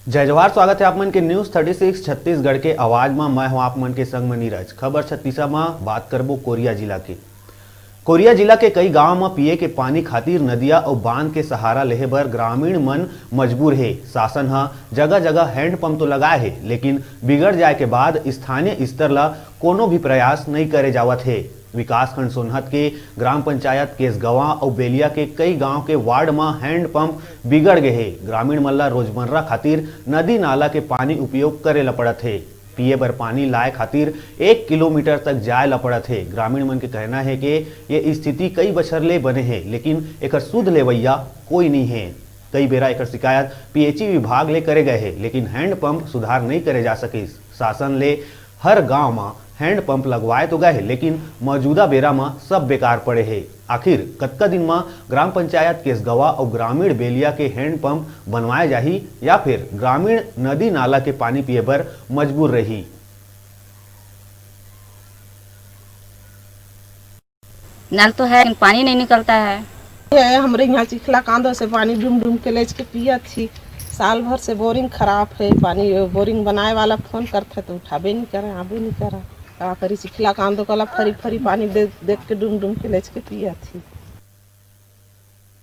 जय जवाहर। स्वागत है आप मन के न्यूज 36 छत्तीसगढ़ के आवाज में। मैं हूं आप मन के संग में नीरज। खबर छत्तीसा में बात करबो कोरिया जिला के। कोरिया जिला के कई गांव में पिए के पानी खातिर नदिया और बांध के सहारा लेहे बर ग्रामीण मन मजबूर है। शासन हा जगह जगह हैंडपंप तो लगाए है, लेकिन बिगड़ जाए के बाद स्थानीय स्तर ला कोनो भी प्रयास नहीं करे जावत है। विकासखंड सोनहत के ग्राम पंचायत केसगवा और बेलिया के कई गांव के वार्ड में हैंडपंप बिगड़ गए है। ग्रामीण मन ला रोजमर्रा खातिर नदी नाला के पानी उपयोग करे ला पड़त है। पिए बर पानी लाए खातिर 1 किलोमीटर तक जाए ला पड़त है। ग्रामीण मन के कहना है कि ये स्थिति कई बछर ले बने हैं, लेकिन एक सुध लेवैया कोई नहीं है। कई बेरा एक शिकायत पीएचई विभाग ले करे गए है, लेकिन हैंडपंप सुधार नहीं करे जा सके। शासन ले हर गांव में हैंडपंप लगवाए तो गए है, लेकिन मौजूदा बेरा में सब बेकार पड़े है। आखिर कतका दिन में ग्राम पंचायत केसगवा और ग्रामीण बेलिया के हैंडपंप बनवाए जाही या फिर ग्रामीण नदी नाला के पानी पिए बर मजबूर रही। नल तो है, लेकिन पानी नहीं निकलता है। हमारे यहाँ चिखला कांदो से पानी डूम डूम के लेच के पिया थी। साल भर से बोरिंग खराब है। पानी बोरिंग बनाए वाला फोन करते तो उठाबे नहीं करे, आबे नहीं करा। का करी चिखला कांदो कला फरी फरी पानी देख के डूम डूम के लेच के पिया थी।